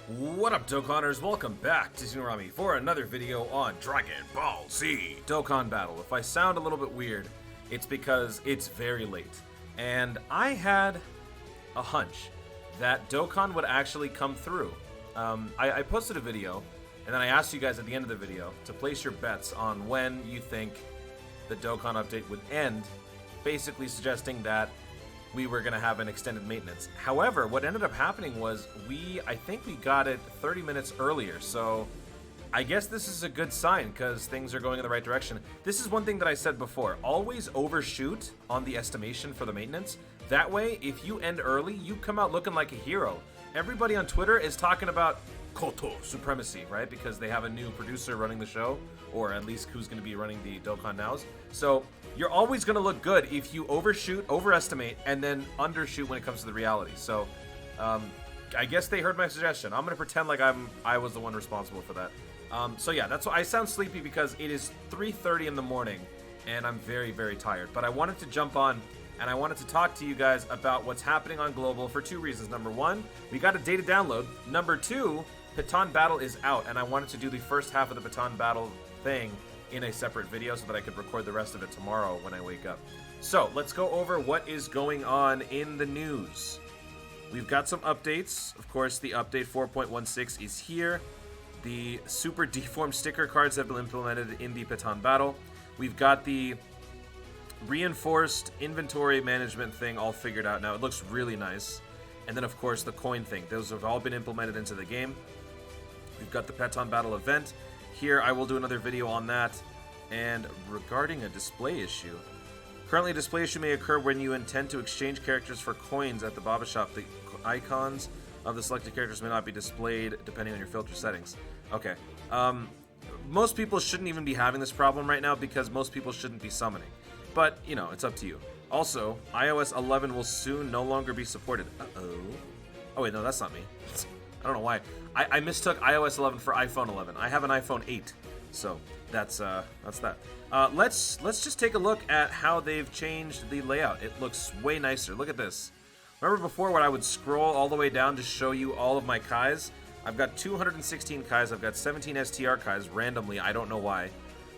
What up, Dokkaners? Welcome back to Tsunami for another video on Dragon Ball Z Dokkan Battle. If I sound a little bit weird, it's because it's very late. And I had a hunch that Dokkan would actually come through. I posted a video, and then I asked you guys at the end of the video to place your bets on when you think the Dokkan update would end, basically suggesting that we were going to have an extended maintenance. However, what ended up happening was I think we got it 30 minutes earlier, so I guess this is a good sign because things are going in the right direction. This is one thing that I said before, always overshoot on the estimation for the maintenance. That way, if you end early, you come out looking like a hero. Everybody on Twitter is talking about Koto supremacy, right? Because they have a new producer running the show, or at least who's going to be running the Dokkan Nows. So you're always going to look good if you overshoot, overestimate, and then undershoot when it comes to the reality. So I guess they heard my suggestion. I'm going to pretend like I was the one responsible for that. So yeah, that's why I sound sleepy, because it is 3:30 in the morning and I'm very, very tired. But I wanted to jump on and I wanted to talk to you guys about what's happening on Global for two reasons. Number one, we got a data download. Number two, Baton Battle is out, and I wanted to do the first half of the Baton Battle thing in a separate video so that I could record the rest of it tomorrow when I wake up. So let's go over what is going on in the news. We've got some updates. Of course, the update 4.16 is here. The super deformed sticker cards have been implemented in the Baton Battle. We've got the reinforced inventory management thing all figured out now. It looks really nice. And then, of course, the coin thing. Those have all been implemented into the game. We've got the Baton Battle event. Here, I will do another video on that. And regarding a display issue, currently a display issue may occur when you intend to exchange characters for coins at the Baba Shop. The icons of the selected characters may not be displayed depending on your filter settings. Okay. Most people shouldn't even be having this problem right now because most people shouldn't be summoning. But, you know, it's up to you. Also, iOS 11 will soon no longer be supported. Uh-oh. Oh, wait, no, that's not me. I don't know why. I mistook iOS 11 for iPhone 11. I have an iPhone 8, so that's that. Let's just take a look at how they've changed the layout. It looks way nicer. Look at this. Remember before when I would scroll all the way down to show you all of my Kais? I've got 216 Kais. I've got 17 STR Kais randomly. I don't know why.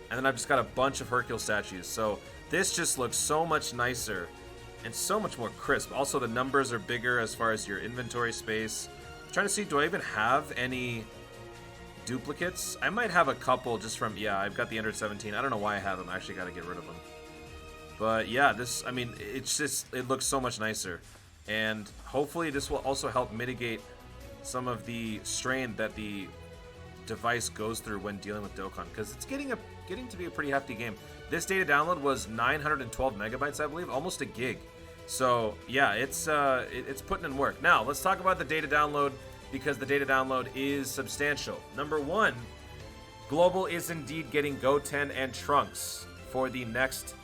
And then I've just got a bunch of Hercule statues. So this just looks so much nicer and so much more crisp. Also, the numbers are bigger as far as your inventory space. I'm trying to see, do I even have any duplicates? I might have a couple just from, yeah, I've got the Ender 17. I don't know why I have them. I actually got to get rid of them. But yeah, this, I mean, it's just, it looks so much nicer. And hopefully this will also help mitigate some of the strain that the device goes through when dealing with Dokkan, because it's getting to be a pretty hefty game. This data download was 912 megabytes, I believe, almost a gig. So yeah, it's putting in work. Now let's talk about the data download, because the data download is substantial. Number one, Global is indeed getting GOTEN and TRUNKS for the next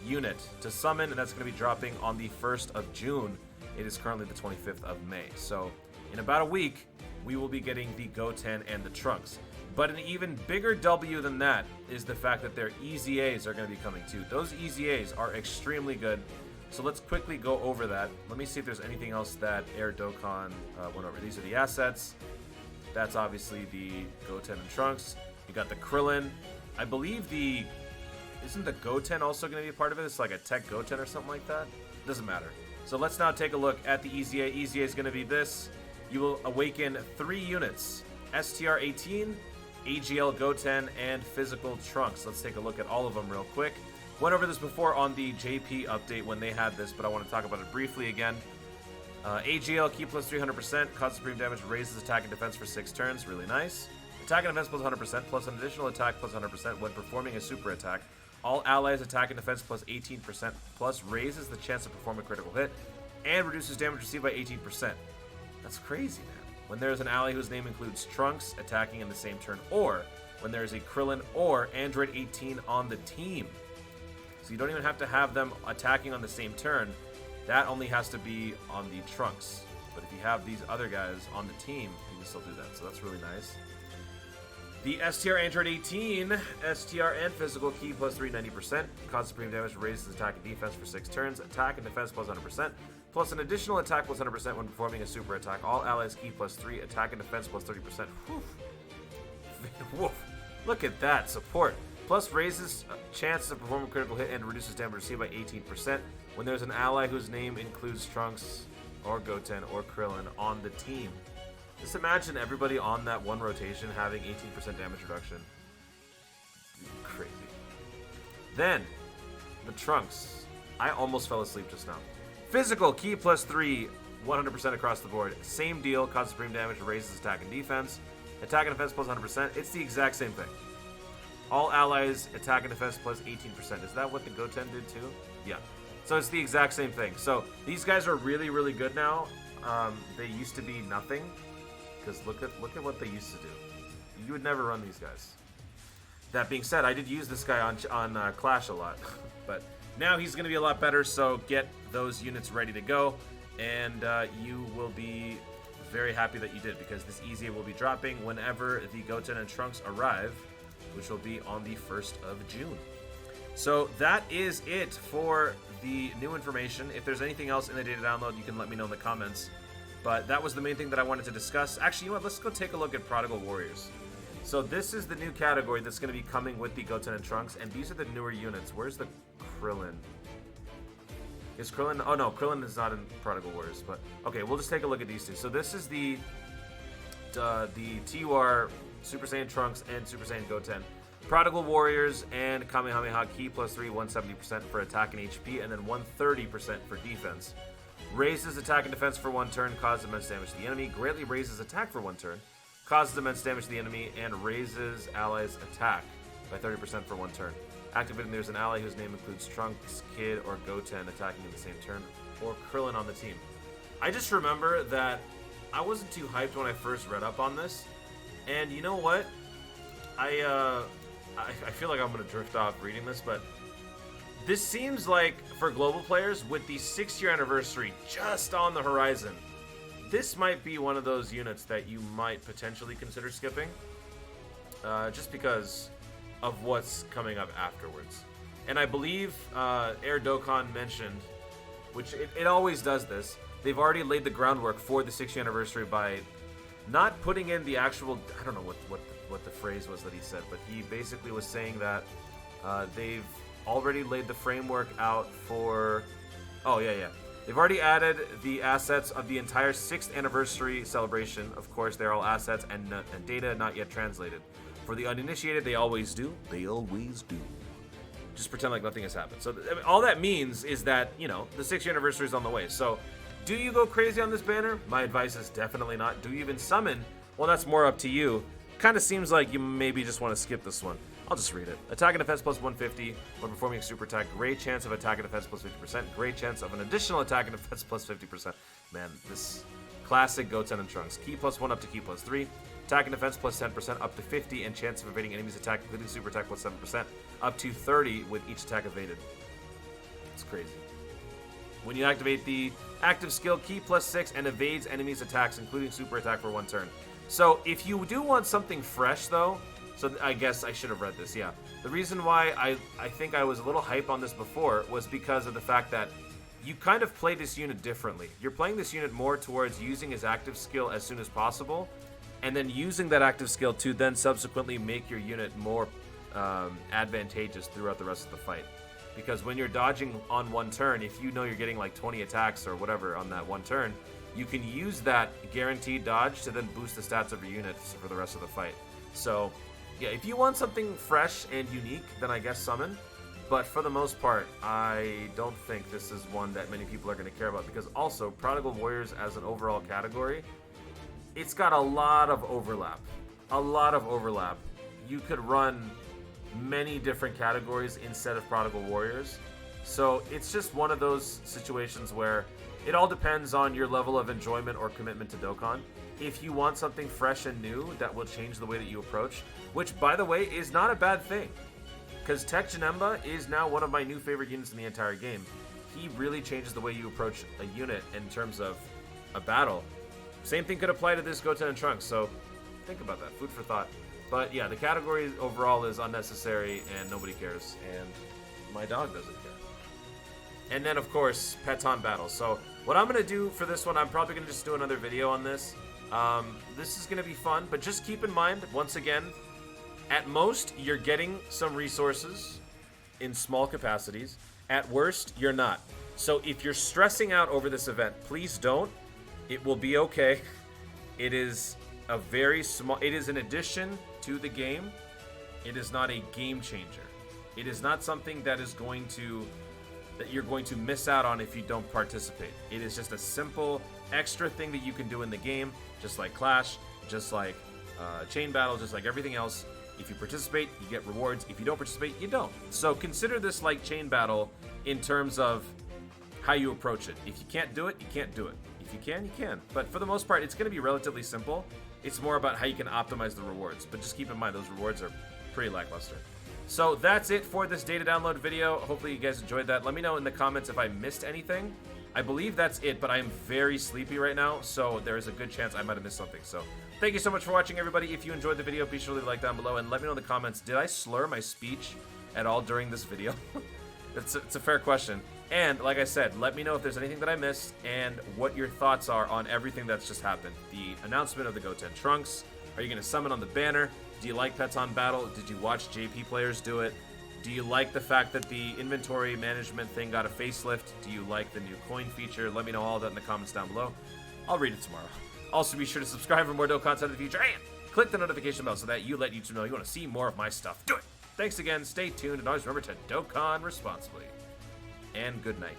unit to summon, and that's going to be dropping on the 1st of June. It is currently the 25th of May. So in about a week, we will be getting the GOTEN and the TRUNKS. But an even bigger W than that is the fact that their EZAs are going to be coming too. Those EZAs are extremely good. So let's quickly go over that. Let me see if there's anything else that Air Dokkan went over. These are the assets. That's obviously the GOTEN and TRUNKS. You got the Krillin. I believe isn't the GOTEN also going to be a part of it? It's like a Tech GOTEN or something like that. Doesn't matter. So let's now take a look at the EZA. EZA is going to be this. You will awaken 3 units. STR-18, AGL GOTEN, and Physical TRUNKS. Let's take a look at all of them real quick. Went over this before on the JP update when they had this, but I want to talk about it briefly again. AGL, key plus 300%, cause supreme damage, raises attack and defense for 6 turns, really nice. Attack and defense plus 100%, plus an additional attack plus 100% when performing a super attack. All allies attack and defense plus 18%, plus raises the chance to perform a critical hit, and reduces damage received by 18%. That's crazy, man. When there's an ally whose name includes TRUNKS attacking in the same turn, or when there's a Krillin or Android 18 on the team. So you don't even have to have them attacking on the same turn. That only has to be on the TRUNKS. But if you have these other guys on the team, you can still do that. So that's really nice. The STR Android 18, STR and physical key plus 390%. Cause supreme damage, raises attack and defense for 6 turns. Attack and defense plus 100%. plus an additional attack plus 100% when performing a super attack. All allies key plus 3, attack and defense plus 30%. Woof. Look at that support. Plus raises chances of performing a critical hit and reduces damage received by 18% when there's an ally whose name includes Trunks or Goten or Krillin on the team. Just imagine everybody on that one rotation having 18% damage reduction. Crazy. Then, the Trunks. I almost fell asleep just now. Physical, key plus 3, 100% across the board. Same deal, causes supreme damage, raises attack and defense. Attack and defense plus 100%. It's the exact same thing. All allies, attack and defense plus 18%. Is that what the Goten did too? Yeah. So it's the exact same thing. So these guys are really, really good now. They used to be nothing. Because look at what they used to do. You would never run these guys. That being said, I did use this guy on Clash a lot. But now he's going to be a lot better, so get those units ready to go. And you will be very happy that you did, because this EZA will be dropping whenever the Goten and Trunks arrive, which will be on the 1st of June. So that is it for the new information. If there's anything else in the data download, you can let me know in the comments. But that was the main thing that I wanted to discuss. Actually, you know what? Let's go take a look at Prodigal Warriors. So this is the new category that's going to be coming with the Goten and Trunks, and these are the newer units. Where's the Krillin? Is Krillin? Oh no, Krillin is not in Prodigal Warriors. But okay, we'll just take a look at these two. So this is the TUR Super Saiyan Trunks and Super Saiyan Goten. Prodigal Warriors and Kamehameha key plus 3, 170% for attack and HP, and then 130% for defense. Raises attack and defense for 1 turn, causes immense damage to the enemy. Greatly raises attack for 1 turn, causes immense damage to the enemy, and raises allies' attack by 30% for 1 turn. Activating, there's an ally whose name includes Trunks, Kid, or Goten attacking in the same turn, or Krillin on the team. I just remember that I wasn't too hyped when I first read up on this, and you know what? I feel like I'm going to drift off reading this, but this seems like, for global players, with the 6-year anniversary just on the horizon, this might be one of those units that you might potentially consider skipping, just because of what's coming up afterwards. And I believe Air Dokkan mentioned, which it always does this, they've already laid the groundwork for the 6-year anniversary by not putting in the actual, I don't know what the phrase was that he said, but he basically was saying that they've already laid the framework out for, they've already added the assets of the entire 6th anniversary celebration. Of course, they're all assets and data not yet translated. For the uninitiated, they always do. They always do. Just pretend like nothing has happened. So all that means is that, you know, the 6th year anniversary is on the way. So do you go crazy on this banner? My advice is definitely not. Do you even summon? Well, that's more up to you. Kind of seems like you maybe just want to skip this one. I'll just read it. Attack and defense plus 150 when performing a super attack. Great chance of attack and defense plus 50%. Great chance of an additional attack and defense plus 50%. Man, this classic Goten and Trunks. Key plus 1 up to key plus 3. Attack and defense plus 10% up to 50, and chance of evading enemies' attack, including super attack plus 7%, up to 30 with each attack evaded. It's crazy. When you activate the active skill, key plus 6 and evades enemies' attacks, including super attack for 1 turn. So if you do want something fresh, though, so I guess I should have read this, yeah. The reason why I think I was a little hype on this before was because of the fact that you kind of play this unit differently. You're playing this unit more towards using his active skill as soon as possible, and then using that active skill to then subsequently make your unit more advantageous throughout the rest of the fight. Because when you're dodging on 1 turn, if you know you're getting like 20 attacks or whatever on that 1 turn, you can use that guaranteed dodge to then boost the stats of your unit for the rest of the fight. So, yeah, if you want something fresh and unique, then I guess summon. But for the most part, I don't think this is one that many people are going to care about, because also, Prodigal Warriors as an overall category, it's got a lot of overlap. A lot of overlap. You could run many different categories instead of Prodigal Warriors. So it's just one of those situations where it all depends on your level of enjoyment or commitment to Dokkan. If you want something fresh and new that will change the way that you approach, which, by the way, is not a bad thing, because Tech Janemba is now one of my new favorite units in the entire game. He really changes the way you approach a unit in terms of a battle. Same thing could apply to this Goten and Trunks, so think about that. Food for thought. But yeah, the category overall is unnecessary and nobody cares, and my dog doesn't care. And then, of course, Pets on Battle. So What I'm going to do for this one, I'm probably going to just do another video on this. This is going to be fun, but just keep in mind, once again, at most, you're getting some resources in small capacities. At worst, you're not. So if you're stressing out over this event, please don't. It will be okay. It is a very small... It is an addition to the game. It is not a game changer. It is not something that is going to... that you're going to miss out on if you don't participate. It is just a simple extra thing that you can do in the game, just like Clash, just like Chain Battle, just like everything else. If you participate, you get rewards. If you don't participate, you don't. So consider this like Chain Battle in terms of how you approach it. If you can't do it, you can't do it. If you can, you can. But for the most part, it's going to be relatively simple. It's more about how you can optimize the rewards. But just keep in mind, those rewards are pretty lackluster. So that's it for this data download video. Hopefully you guys enjoyed that. Let me know in the comments if I missed anything. I believe that's it, but I am very sleepy right now, so there is a good chance I might have missed something. So thank you so much for watching, everybody. If you enjoyed the video, be sure to leave a like down below and let me know in the comments, did I slur my speech at all during this video? It's a fair question. And like I said, let me know if there's anything that I missed and what your thoughts are on everything that's just happened. The announcement of the GOTEN Trunks. Are you going to summon on the banner? Do you like Pets on Battle? Did you watch JP players do it? Do you like the fact that the inventory management thing got a facelift? Do you like the new coin feature? Let me know all that in the comments down below. I'll read it tomorrow. Also, be sure to subscribe for more dope content in the future and click the notification bell so that you let YouTube know you want to see more of my stuff. Do it! Thanks again, stay tuned, and always remember to Dokkan responsibly. And good night.